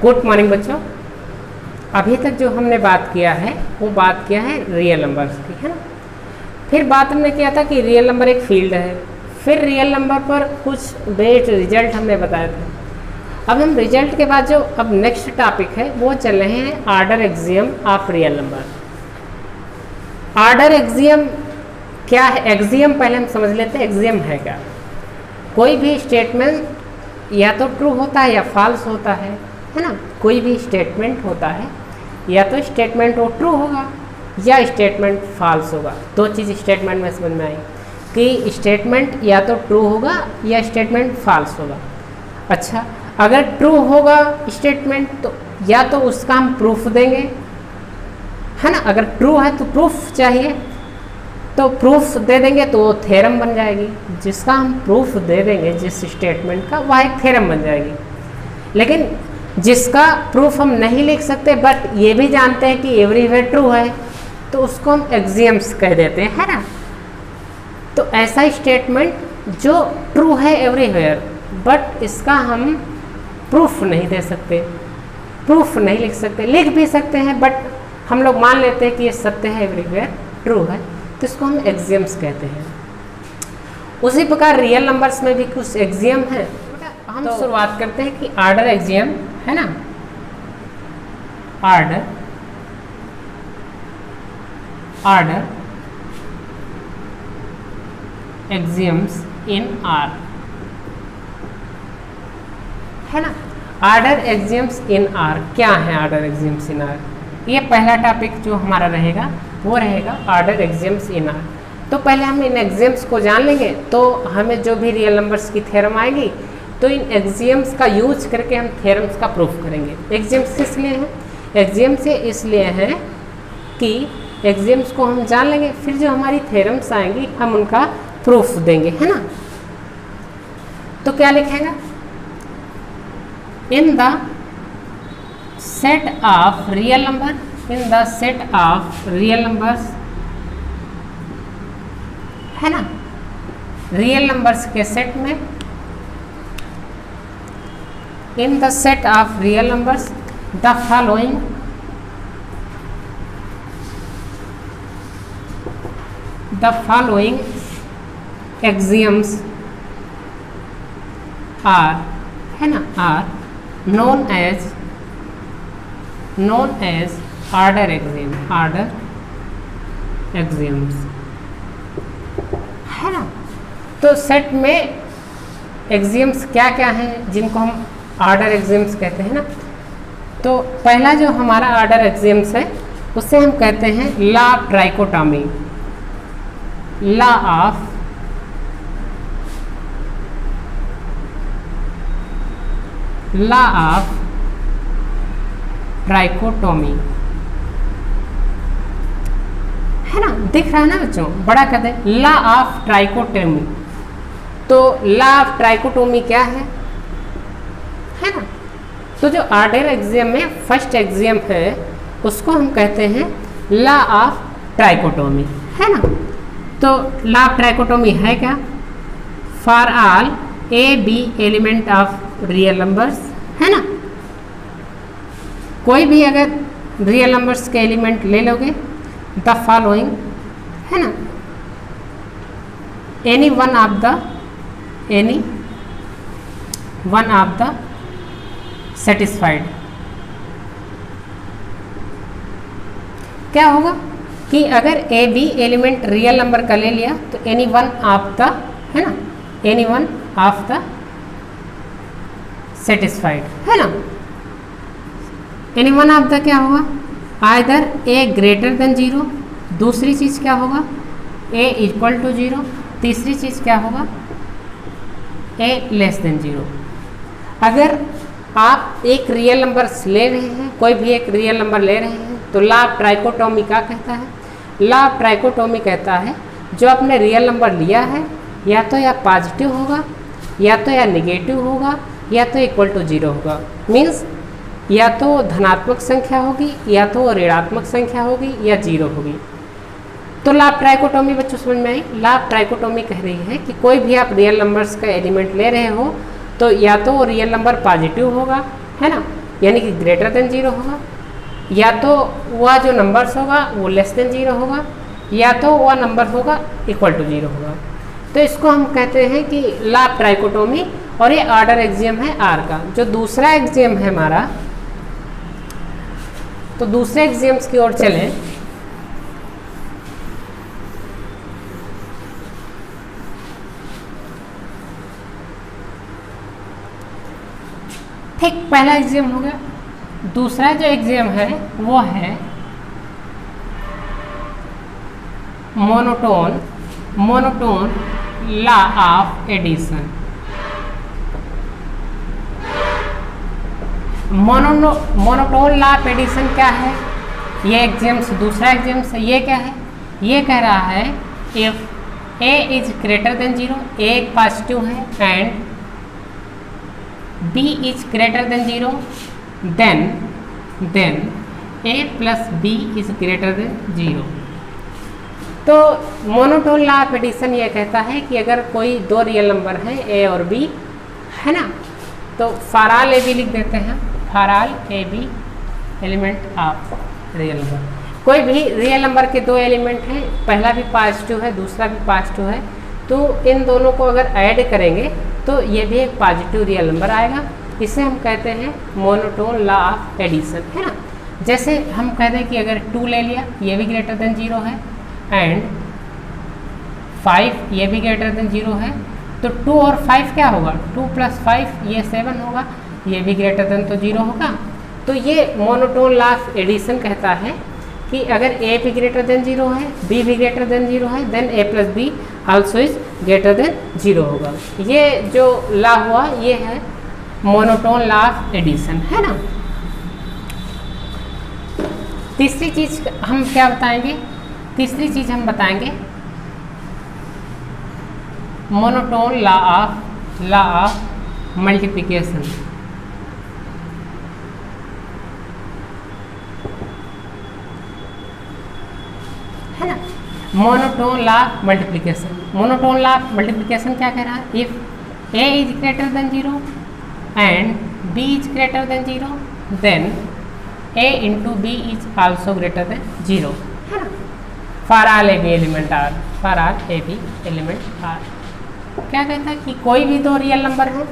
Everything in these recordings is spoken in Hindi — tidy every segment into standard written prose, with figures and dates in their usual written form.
गुड मॉर्निंग बच्चों। अभी तक जो हमने बात किया है वो बात किया है रियल नंबर्स की, है ना। फिर बात हमने किया था कि रियल नंबर एक फील्ड है। फिर रियल नंबर पर कुछ बेस्ड रिजल्ट हमने बताया था। अब हम रिजल्ट के बाद जो अब नेक्स्ट टॉपिक है वो चल रहे हैं order axiom of real number. Order axiom क्या है? एक्सियम पहले हम समझ लेते हैं एक्सियम है क्या। कोई भी स्टेटमेंट या तो ट्रू होता है या फॉल्स होता है ना। कोई भी स्टेटमेंट होता है या तो स्टेटमेंट वो ट्रू होगा या स्टेटमेंट फॉल्स होगा। दो चीज़ स्टेटमेंट में समझ में आई कि स्टेटमेंट या तो ट्रू होगा या स्टेटमेंट फॉल्स होगा। अच्छा, अगर ट्रू होगा स्टेटमेंट तो या तो उसका हम प्रूफ देंगे, है ना। अगर ट्रू है तो प्रूफ चाहिए, तो प्रूफ दे देंगे तो वो थ्योरम बन जाएगी। जिसका हम प्रूफ दे देंगे जिस स्टेटमेंट का, वह एक थ्योरम बन जाएगी। लेकिन जिसका प्रूफ हम नहीं लिख सकते बट ये भी जानते हैं कि एवरीवेयर ट्रू है, तो उसको हम एक्सियम्स कह देते हैं, है ना। तो ऐसा स्टेटमेंट जो ट्रू है एवरीवेयर बट इसका हम प्रूफ नहीं दे सकते, प्रूफ नहीं लिख सकते। लिख भी सकते हैं बट हम लोग मान लेते हैं कि ये सत्य है, एवरीवेयर ट्रू है, तो इसको हम एक्सियम्स कहते हैं। उसी प्रकार रियल नंबर्स में भी कुछ एक्सियम है। हम तो शुरुआत करते हैं कि ऑर्डर एक्सियम, है ना। ऑर्डर एक्सियम्स इन आर, है ना। ऑर्डर एक्सियम्स इन आर क्या है? ऑर्डर एक्सियम्स इन आर, ये पहला टॉपिक जो हमारा रहेगा वो रहेगा ऑर्डर एक्सियम्स इन आर। तो पहले हम इन एक्सियम्स को जान लेंगे तो हमें जो भी रियल नंबर्स की थ्योरम आएगी तो इन एक्सियम्स का यूज करके हम थ्योरम्स का प्रूफ करेंगे। एक्सियम्स इसलिए हैं, एक्सियम से इसलिए हैं कि एक्सियम्स को हम जान लेंगे, फिर जो हमारी थ्योरम्स आएंगी हम उनका प्रूफ देंगे, है ना। तो क्या लिखेगा? In the set of real number, in the set of real numbers, है ना। रियल नंबर्स के सेट में, in the set of real numbers the following axioms are, है ना, are known as order axiom, order axioms, है ना। तो सेट में एक्सियम्स क्या क्या हैं जिनको हम ऑर्डर एक्सियम्स कहते हैं ना। तो पहला जो हमारा ऑर्डर एक्सियम्स है उसे हम कहते हैं law of ट्राइकोटॉमी, law of trichotomy, है ना। दिख रहा है ना बच्चों, बड़ा कहते हैं लॉ ऑफ ट्राइकोटॉमी। तो लॉ ऑफ ट्राइकोटॉमी क्या है ना। तो जो ऑर्डर एक्सियम में फर्स्ट एक्सियम है उसको हम कहते हैं लॉ ऑफ ट्राइकोटॉमी, है ना। तो लॉ ऑफ ट्राइकोटॉमी है क्या? For all a b element of real numbers, है ना। कोई भी अगर रियल नंबर्स के एलिमेंट ले लोगे, द फॉलोइंग, है ना, any one of the satisfied. क्या होगा कि अगर a b element real number का ले लिया तो एनी वन ऑफ द, है ना, any one of the satisfied, है ना। एनी वन ऑफ द क्या होगा? आइदर ए ग्रेटर देन 0, दूसरी चीज़ क्या होगा? ए इक्वल टू 0, तीसरी चीज़ क्या होगा? ए लेस देन 0। अगर आप एक रियल नंबर्स ले रहे हैं, कोई भी एक रियल नंबर ले रहे हैं, तो लॉ ऑफ ट्राइकोटॉमी क्या कहता है? लॉ ऑफ ट्राइकोटॉमी कहता है जो आपने रियल नंबर लिया है या तो या पॉजिटिव होगा या तो या निगेटिव होगा या तो इक्वल टू 0 होगा। मीन्स या तो धनात्मक संख्या होगी या तो ऋणात्मक संख्या होगी या 0 होगी। तो लॉ ऑफ ट्राइकोटॉमी बच्चों समझ में आई? लॉ ऑफ ट्राइकोटॉमी कह रही है कि कोई भी आप रियल नंबर्स का एलिमेंट ले रहे हो तो या तो रियल नंबर पॉजिटिव होगा, है ना, यानी कि ग्रेटर देन 0 होगा, या तो वह जो नंबर्स होगा वो लेस देन 0 होगा, या तो वह नंबर होगा इक्वल टू 0 होगा। तो इसको हम कहते हैं कि लॉ ऑफ ट्राइकोटोमी, और ये ऑर्डर एक्सियम है आर का। जो दूसरा एक्सियम है हमारा, तो दूसरे एक्सियम्स की ओर चलें। ठीक, पहला एक्सियम हो गया। दूसरा जो एक्सियम है वो है monotone law of addition. Monotone law of addition क्या है? ये एक्सियम से दूसरा एक्सियम से ये क्या है? ये कह रहा है if A is greater than 0, ए एक पॉजिटिव है, and b is greater than 0, then a plus b is greater than 0। तो मोनोटोन लॉ ऑफ एडिशन ये कहता है कि अगर कोई दो रियल नंबर है a और b, है ना, तो फॉर ऑल ए बी लिख देते हैं, for all a b element of real number. कोई भी रियल नंबर के दो एलिमेंट हैं, पहला भी पॉजिटिव है दूसरा भी पॉजिटिव है, तो इन दोनों को अगर ऐड करेंगे तो ये भी एक पॉजिटिव रियल नंबर आएगा। इसे हम कहते हैं मोनोटोन लॉ ऑफ एडिशन, है ना। जैसे हम कहते हैं कि अगर 2 ले लिया, ये भी ग्रेटर देन 0 है, एंड 5 ये भी ग्रेटर देन 0 है, तो 2 और 5 क्या होगा? 2 + 5 ये 7 होगा, ये भी ग्रेटर देन तो 0 होगा। तो ये मोनोटोन लॉ ऑफ एडिशन कहता है कि अगर a भी ग्रेटर देन 0 है, b भी ग्रेटर देन 0 है, then a + b also is greater than 0 होगा। ये जो लॉ हुआ ये है मोनोटोन लॉ ऑफ एडिशन, है ना। तीसरी चीज हम क्या बताएंगे? तीसरी चीज हम बताएंगे मोनोटोन लॉ ऑफ मल्टीप्लिकेशन, है ना। Monotone law of multiplication, monotone law of multiplication क्या कह रहा है? If a is greater than 0 and b is greater than 0, then a into b is also greater than 0, है ना। For all a b element R, for all a b element R क्या कहता है कि कोई भी दो रियल नंबर है,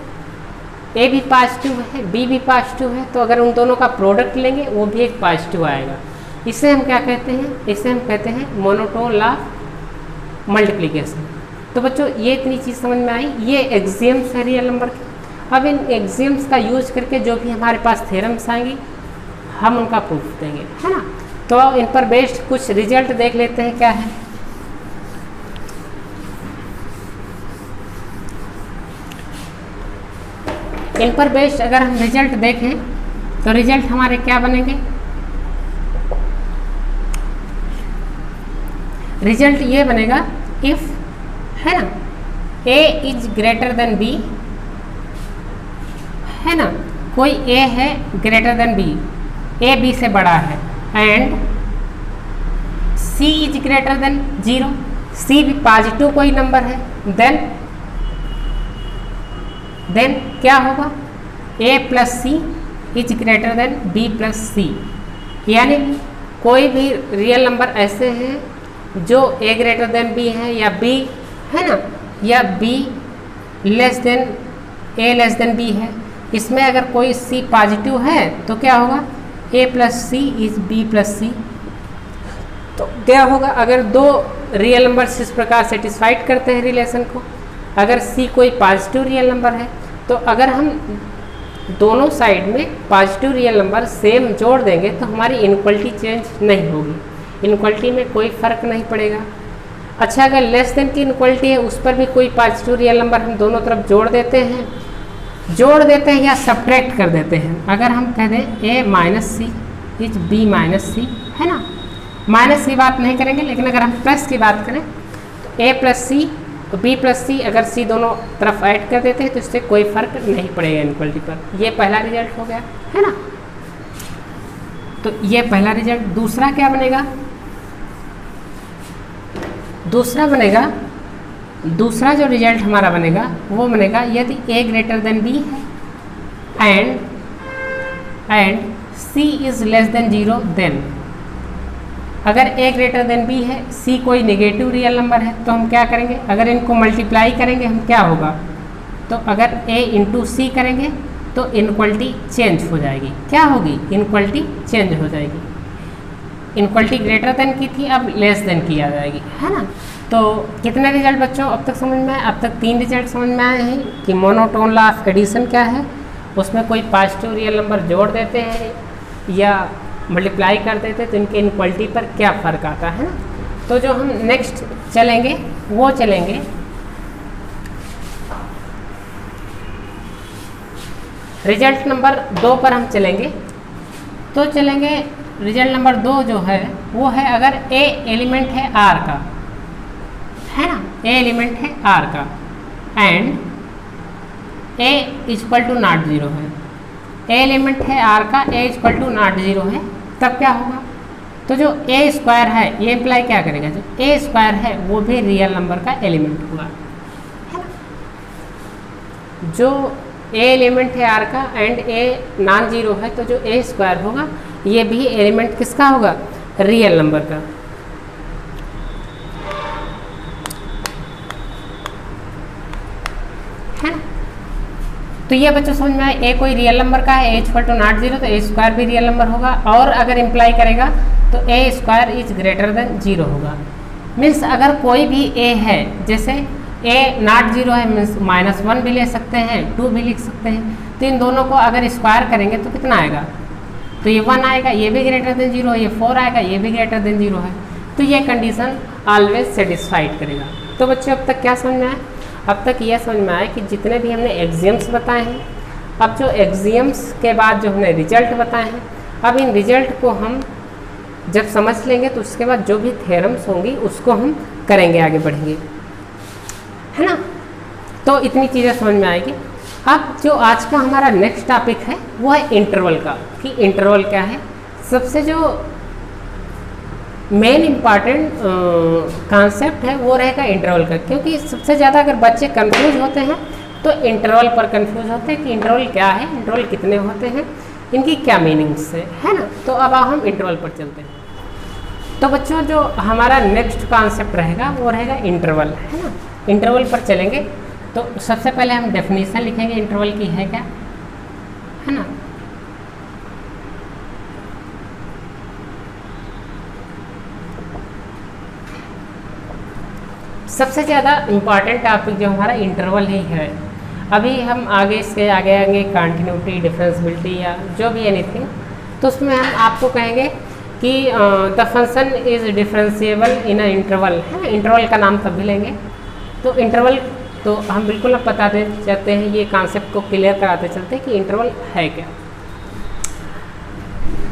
a भी पॉजिटिव है b भी पॉजिटिव है, तो अगर उन दोनों का प्रोडक्ट लेंगे वो भी एक पॉजिटिव आएगा। इसे हम क्या कहते हैं? इसे हम कहते हैं मोनोटोन लॉ ऑफ मल्टीप्लिकेशन। तो बच्चों ये इतनी चीज़ समझ में आई, ये एक्सियम्स है रियल नंबर के। अब इन एक्सियम्स का यूज करके जो भी हमारे पास थ्योरम्स आएंगे हम उनका प्रूफ देंगे, है ना। तो इन पर बेस्ड कुछ रिजल्ट देख लेते हैं क्या है। इन पर बेस्ड अगर हम रिजल्ट देखें तो रिजल्ट हमारे क्या बनेंगे? रिजल्ट ये बनेगा इफ, है ना, a is greater than b, है ना, कोई a है greater than b, a b से बड़ा है, and c is greater than 0, c भी पॉजिटिव कोई नंबर है, देन क्या होगा? a + c is greater than b + c। यानी कोई भी रियल नंबर ऐसे हैं जो a ग्रेटर देन b है, या b, है ना, या b less than a less then b है। इसमें अगर कोई c पॉजिटिव है तो क्या होगा? a + c is b + c। तो क्या होगा? अगर दो रियल नंबर इस प्रकार सेटिस्फाइड करते हैं रिलेशन को, अगर c कोई पॉजिटिव रियल नंबर है, तो अगर हम दोनों साइड में पॉजिटिव रियल नंबर सेम जोड़ देंगे तो हमारी इनक्वलिटी चेंज नहीं होगी, इनक्वलिटी में कोई फ़र्क नहीं पड़ेगा। अच्छा, अगर लेस देन की इनक्वलिटी है उस पर भी कोई पॉजिटिव रियल नंबर हम दोनों तरफ जोड़ देते हैं या सब्ट्रैक्ट कर देते हैं। अगर हम कह दें a - c is b - c, है ना, माइनस की बात नहीं करेंगे, लेकिन अगर हम प्लस की बात करें तो a + c तो b + c, अगर c दोनों तरफ ऐड कर देते हैं तो इससे कोई फ़र्क नहीं पड़ेगा इनक्वलिटी पर। ये पहला रिजल्ट हो गया, है ना। तो ये पहला रिजल्ट। दूसरा क्या बनेगा? दूसरा जो रिजल्ट हमारा बनेगा वो बनेगा यदि a ग्रेटर देन b है and c is less than 0 then, अगर a ग्रेटर देन b है, c कोई नेगेटिव रियल नंबर है, तो हम क्या करेंगे, अगर इनको मल्टीप्लाई करेंगे हम क्या होगा, तो अगर a इंटू सी करेंगे तो इनक्वलिटी चेंज हो जाएगी। क्या होगी, इनक्वलिटी चेंज हो जाएगी। इनक्वलिटी ग्रेटर देन की थी, अब लेस देन की आ जाएगी, है ना। तो कितने रिजल्ट बच्चों अब तक समझ में आए, अब तक 3 रिजल्ट समझ में आए हैं कि मोनोटोन लॉ ऑफ एडिशन क्या है, उसमें कोई पॉजिटिव रियल नंबर जोड़ देते हैं या मल्टीप्लाई कर देते हैं तो इनके इनक्वलिटी पर क्या फ़र्क आता है ना। तो जो हम नेक्स्ट चलेंगे वो चलेंगे रिजल्ट नंबर 2 पर हम चलेंगे। तो चलेंगे रिजल्ट नंबर 2 जो है वो है, अगर a एलिमेंट है r का, है ना, a एलिमेंट है r का and a equal to not 0 है, a एलिमेंट है r का, a इक्वल टू नॉट 0 है, तब क्या होगा, तो जो a स्क्वायर है ये इम्प्लाई क्या करेगा, जो a स्क्वायर है वो भी रियल नंबर का एलिमेंट होगा, है ना। जो a एलिमेंट है r का एंड a नॉन 0 है, तो जो a स्क्वायर होगा ये भी एलिमेंट किसका होगा, रियल नंबर का। है ना, तो ये बच्चों समझ में आए, a कोई रियल नंबर का है, a इक्वल टू नॉट 0, तो a स्क्वायर भी रियल नंबर होगा, और अगर इम्प्लाई करेगा तो a square is greater than 0 होगा। मीन्स अगर कोई भी a है, जैसे a नॉट 0 है मीन्स -1 भी ले सकते हैं, 2 भी लिख सकते हैं, तो इन दोनों को अगर स्क्वायर करेंगे तो कितना आएगा, तो ये 1 आएगा, ये भी ग्रेटर देन 0, ये 4 आएगा, ये भी ग्रेटर देन 0 है, तो ये कंडीशन ऑलवेज सेटिस्फाइड करेगा। तो बच्चों अब तक क्या समझ में आया, अब तक यह समझ में आया कि जितने भी हमने एग्जियम्स बताए हैं, अब जो एग्जियम्स के बाद जो हमने रिजल्ट बताए हैं, अब इन रिजल्ट को हम जब समझ लेंगे तो उसके बाद जो भी थ्योरम्स होंगी उसको हम करेंगे, आगे बढ़ेंगे, है ना। तो इतनी चीज़ें समझ में आएगी। अब जो आज का हमारा नेक्स्ट टॉपिक है वो है इंटरवल का, कि इंटरवल क्या है। सबसे जो मेन इम्पॉर्टेंट कॉन्सेप्ट है वो रहेगा इंटरवल का, क्योंकि सबसे ज़्यादा अगर बच्चे कंफ्यूज होते हैं तो इंटरवल पर कंफ्यूज होते हैं कि इंटरवल क्या है, इंटरवल कितने होते हैं, इनकी क्या मीनिंग्स है ना। तो अब हम इंटरवल पर चलते हैं। तो बच्चों जो हमारा नेक्स्ट कॉन्सेप्ट रहेगा वो रहेगा इंटरवल, है ना। इंटरवल पर चलेंगे तो सबसे पहले हम डेफिनेशन लिखेंगे इंटरवल की है क्या, है ना। सबसे ज़्यादा इम्पॉर्टेंट टॉपिक जो हमारा इंटरवल ही है। अभी हम आगे से आगे आगे कंटिन्यूटी, डिफरेंशियबिलिटी या जो भी एनीथिंग, तो उसमें हम आपको कहेंगे कि the function is differentiable in a interval, है। इंटरवल का नाम तब भी लेंगे। तो इंटरवल तो हम बिल्कुल अब बताते चलते हैं, ये कॉन्सेप्ट को क्लियर कराते चलते हैं कि इंटरवल है क्या।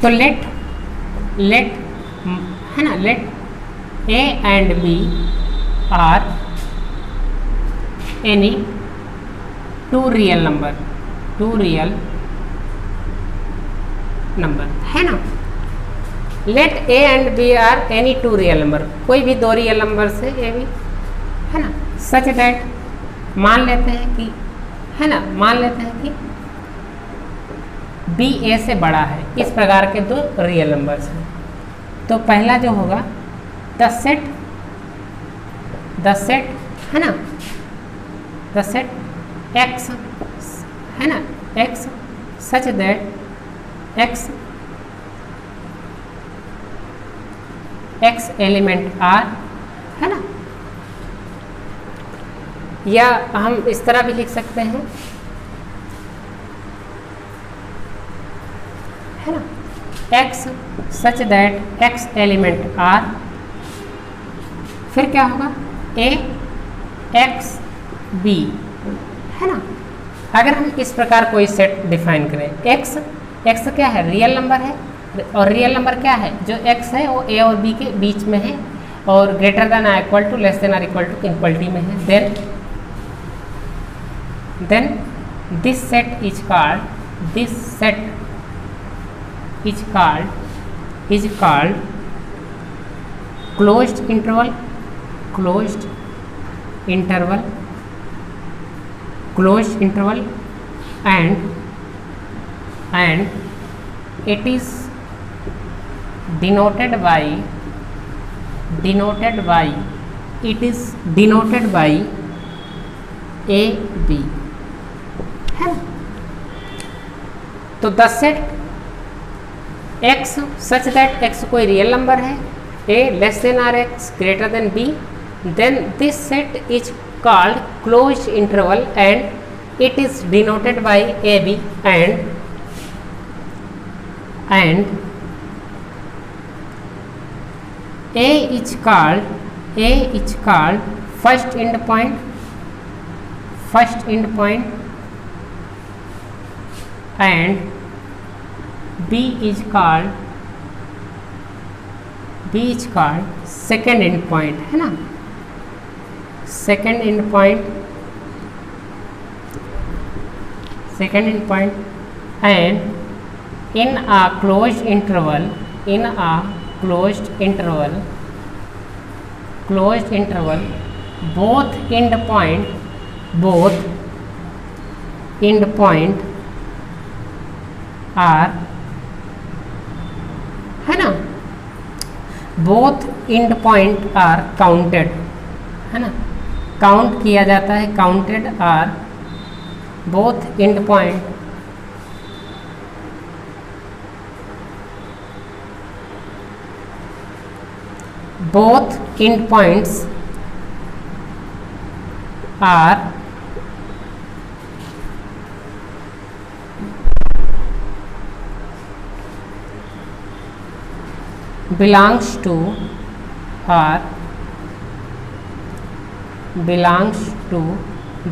तो लेट है ना, let a and b are any two real number, है ना। Let a and b are any two real number, कोई भी 2 रियल नंबर से ए भी, है ना। सच दैट मान लेते हैं कि, है ना, मान लेते हैं कि बी ए से बड़ा है, इस प्रकार के 2 रियल नंबर्स हैं। तो पहला जो होगा द सेट, है ना, द सेट एक्स, है ना, x such that x element R, है ना। या हम इस तरह भी लिख सकते हैं, है ना, x such that x element R, फिर क्या होगा ए एक्स बी, है ना। अगर हम इस प्रकार कोई सेट डिफाइन करें, एक्स क्या है, रियल नंबर है, और रियल नंबर क्या है, जो एक्स है वो ए और बी के बीच में है और greater than or equal to, less than or equal to equality में है। then this set is called closed interval and it is denoted by it is denoted by a b, है ना। तो the set x such that x कोई रियल नंबर है, a less than or x greater than b, then this set is called closed interval and it is denoted by ab and a is called first end point and b is called second end point, है ना, second end point and in a closed interval both end point are, है ना, both end point are counted, है ना, काउंट किया जाता है, counted are both end point points are belongs to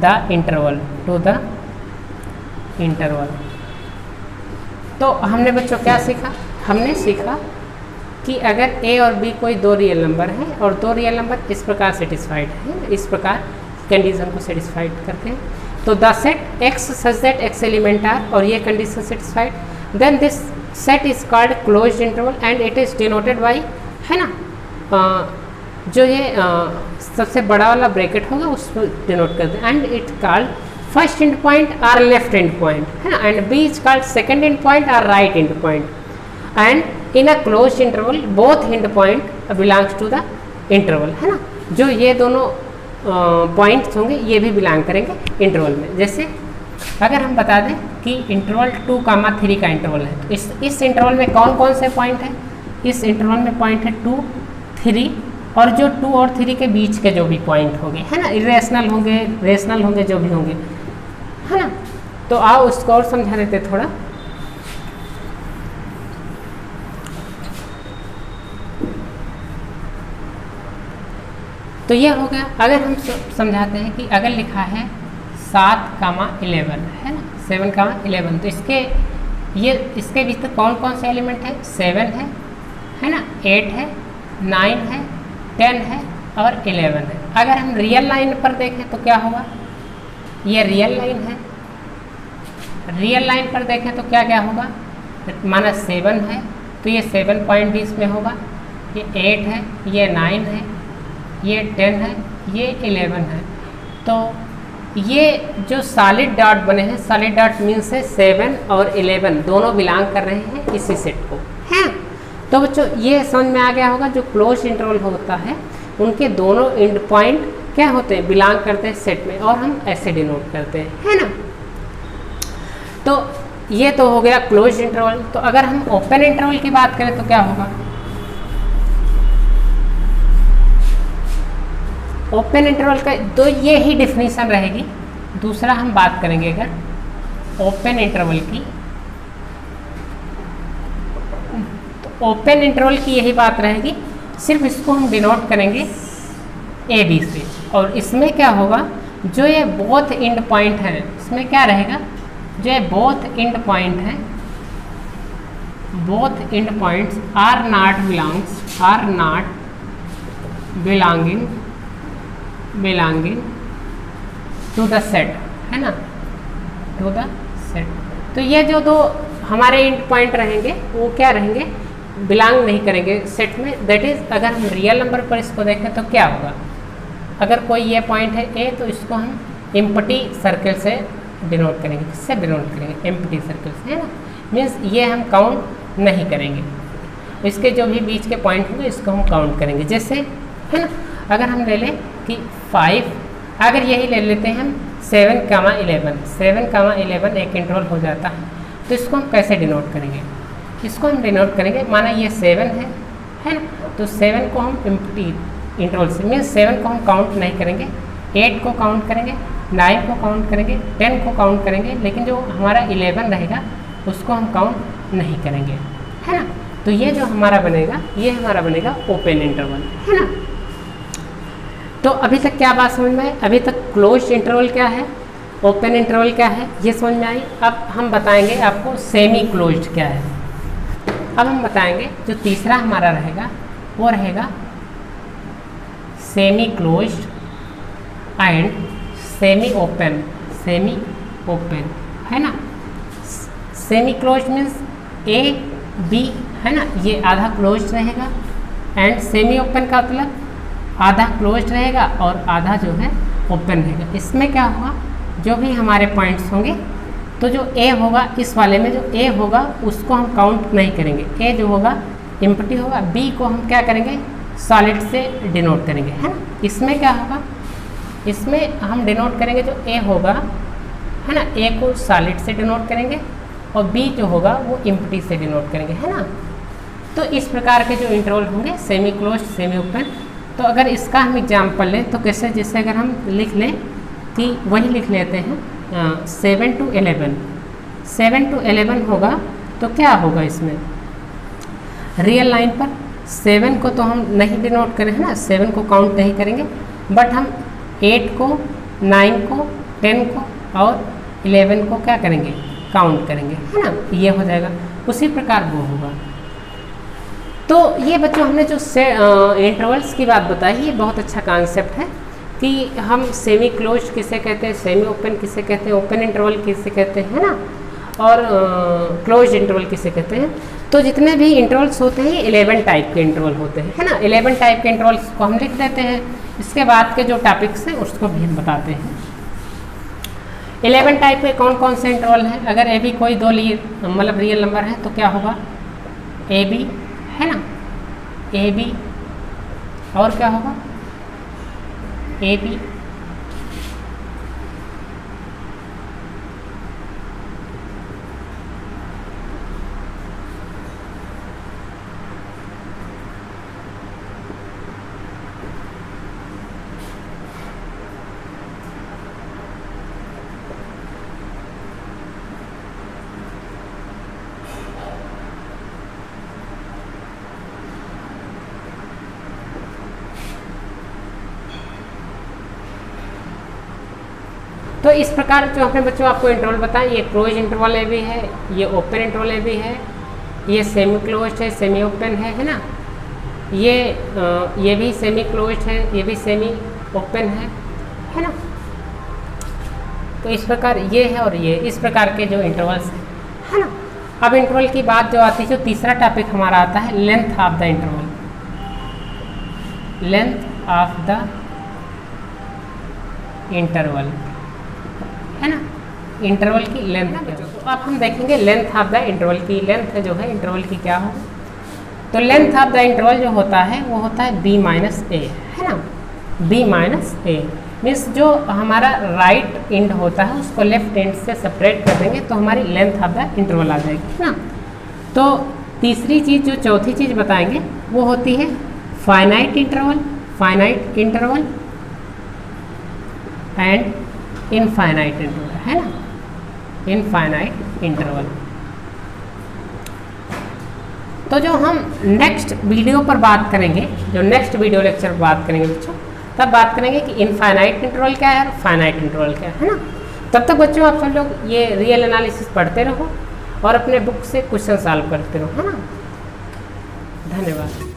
the interval, तो हमने बच्चों क्या सीखा, हमने सीखा कि अगर a और b कोई दो रियल नंबर हैं और दो रियल नंबर इस प्रकार सेटिस्फाइड है, इस प्रकार कंडीशन को सेटिस्फाइड करते हैं, तो the set x such that x element R और ये condition satisfied, then this set is called closed interval and it is denoted by, है ना, जो ये सबसे बड़ा वाला ब्रैकेट होगा उसको डिनोट करते हैं, and it called first end point or left end point, है ना, and b is called second end point or right end point, and in a closed interval both end point belongs to the interval, है ना, जो ये दोनों पॉइंट्स होंगे ये भी बिलोंग करेंगे इंटरवल में। जैसे अगर हम बता दें कि इंटरवल 2,3 का इंटरवल है, तो इस इंटरवल में कौन कौन से पॉइंट है, इस इंटरवल में पॉइंट है 2, 3 और जो 2 और 3 के बीच के जो भी पॉइंट होंगे, है ना, इरेशनल होंगे, रेशनल होंगे, जो भी होंगे, है ना। तो आओ उसको और समझा देते थोड़ा। तो ये हो गया। अगर हम समझाते हैं कि अगर लिखा है 7,11 है ना, 7,11, तो इसके भीतर कौन कौन से एलिमेंट है, 7 है ना, 8 है, 9 है, 10 है और 11 है। अगर हम रियल लाइन पर देखें तो क्या होगा, ये रियल लाइन है, रियल लाइन पर देखें तो क्या क्या होगा, माना 7 है तो ये 7 पॉइंट भी इसमें होगा, ये 8 है, ये 9 है, ये 10 है, ये 11 है। तो ये जो सॉलिड डॉट बने हैं, सॉलिड डॉट मीन्स है 7 और 11 दोनों बिलोंग कर रहे हैं इसी सेट को, है। तो बच्चों ये समझ में आ गया होगा, जो क्लोज इंटरवल होता है उनके दोनों एंड पॉइंट क्या होते हैं, बिलोंग करते हैं सेट में, और हम ऐसे डिनोट करते हैं, है ना। तो ये तो हो गया क्लोज इंटरवल। तो अगर हम ओपन इंटरवल की बात करें तो क्या होगा, ओपन इंटरवल का तो ये ही डिफिनीशन रहेगी। दूसरा हम बात करेंगे अगर ओपन इंटरवल की, तो ओपन इंटरवल की यही बात रहेगी, सिर्फ इसको हम डिनोट करेंगे ए बी से। और इसमें क्या होगा, जो ये बोथ एंड पॉइंट है इसमें क्या रहेगा, जो ये बोथ एंड पॉइंट है, both end points are not belonging to the set, है ना, टू द सेट। तो ये जो दो हमारे एंड पॉइंट रहेंगे वो क्या रहेंगे, बिलोंग नहीं करेंगे सेट में। दैट इज अगर हम रियल नंबर पर इसको देखें तो क्या होगा, अगर कोई ये पॉइंट है ए तो इसको हम एम्प्टी सर्कल से डिनोट करेंगे, किससे डिनोट करेंगे, एम्प्टी सर्कल से, है ना। मीन्स ये हम काउंट नहीं करेंगे। इसके जो भी बीच के पॉइंट होंगे इसको हम काउंट करेंगे। जैसे है ना, अगर हम ले लें कि 5, अगर यही ले लेते हैं हम 7,11, 7,11 एक इंटरवल हो जाता है, तो इसको हम कैसे डिनोट करेंगे? इसको हम डिनोट करेंगे, माना ये 7 है ना, तो 7 को हम एम्प्टी इंटरवल से, मीन्स 7 को हम काउंट नहीं करेंगे, 8 को काउंट करेंगे, 9 को काउंट करेंगे, 10 को काउंट करेंगे, लेकिन जो हमारा 11 रहेगा उसको हम काउंट नहीं करेंगे, है ना। तो ये जो हमारा बनेगा, ये हमारा बनेगा ओपन इंटरवल, है ना। तो अभी तक क्या बात समझ में आई? अभी तक क्लोज्ड इंटरवल क्या है, ओपन इंटरवल क्या है, ये समझ में आई। अब हम बताएंगे आपको सेमी क्लोज्ड क्या है। अब हम बताएंगे जो तीसरा हमारा रहेगा वो रहेगा semi closed and semi open, semi open, है ना। Semi closed means a b, है ना, ये आधा क्लोज्ड रहेगा, एंड सेमी ओपन का मतलब आधा क्लोज्ड रहेगा और आधा जो है ओपन रहेगा। इसमें क्या होगा, जो भी हमारे पॉइंट्स होंगे, तो जो ए होगा इस वाले में, जो ए होगा उसको हम काउंट नहीं करेंगे, ए जो होगा एम्प्टी होगा, बी को हम क्या करेंगे, सॉलिड से डिनोट करेंगे, है ना। इसमें क्या होगा, इसमें हम डिनोट करेंगे जो ए होगा, है ना, ए को सॉलिड से डिनोट करेंगे और बी जो होगा वो एम्प्टी से डिनोट करेंगे, है ना। तो इस प्रकार के जो इंटरवल होंगे सेमी क्लोज्ड, सेमी ओपन। तो अगर इसका हम एग्जाम्पल लें तो कैसे, जैसे अगर हम लिख लें कि वही लिख लेते हैं 7 to 11, 7 to 11 होगा, तो क्या होगा इसमें रियल लाइन पर 7 को तो हम नहीं डिनोट करें, है ना, 7 को काउंट नहीं करेंगे, बट हम 8 को, 9 को, 10 को और 11 को क्या करेंगे, काउंट करेंगे, है ना, ये हो जाएगा। उसी प्रकार वो होगा। तो ये बच्चों हमने जो इंटरवल्स की बात बताई, ये बहुत अच्छा कॉन्सेप्ट है कि हम सेमी क्लोज्ड किसे कहते हैं, सेमी ओपन किसे कहते हैं, ओपन इंटरवल किसे कहते हैं, है ना, और क्लोज्ड इंटरवल किसे कहते हैं। तो जितने भी इंटरवल्स होते हैं 11 टाइप के इंटरवल होते हैं, है ना। 11 टाइप के इंटरवल्स को हम लिख देते हैं। इसके बाद के जो टॉपिक्स हैं उसको भी हम बताते हैं। 11 टाइप के कौन कौन से इंटरवल हैं? अगर ए बी कोई दो मतलब रियल नंबर है तो क्या होगा, ए बी, है ना, ए बी, और क्या होगा, ए बी, तो इस प्रकार जो हमने बच्चों आपको इंटरवल बताया, ये क्लोज इंटरवल ए भी है, ये ओपन इंटरवल ए भी है, ये सेमी क्लोज्ड है, सेमी ओपन है ना, ये भी सेमी क्लोज्ड है, ये भी सेमी ओपन है ना। तो इस प्रकार ये है और ये इस प्रकार के जो इंटरवल्स है ना। अब इंटरवल की बात जो आती है, जो तीसरा टॉपिक हमारा आता है length of the interval, length of the interval, है ना, इंटरवल की लेंथ क्या है। तो अब हम देखेंगे लेंथ ऑफ द इंटरवल की लेंथ जो है इंटरवल की क्या हो। तो लेंथ ऑफ द इंटरवल जो होता है वो होता है b माइनस ए, है ना, b माइनस ए मीन्स जो हमारा राइट एंड होता है उसको लेफ्ट एंड से सेपरेट कर देंगे तो हमारी लेंथ ऑफ द इंटरवल आ जाएगी, है ना। तो तीसरी चीज़ जो चौथी चीज़ बताएंगे वो होती है finite interval, finite interval and infinite interval, है ना, इनफाइनाइट इंटरवल। तो जो हम नेक्स्ट वीडियो पर बात करेंगे, जो नेक्स्ट वीडियो लेक्चर पर बात करेंगे बच्चों, तब बात करेंगे कि इनफाइनाइट इंटरवल क्या है और फाइनाइट इंटरवल क्या है ना। तब तक बच्चों आप सब लोग ये रियल एनालिसिस पढ़ते रहो और अपने बुक से क्वेश्चन सॉल्व करते रहो, है ना। धन्यवाद।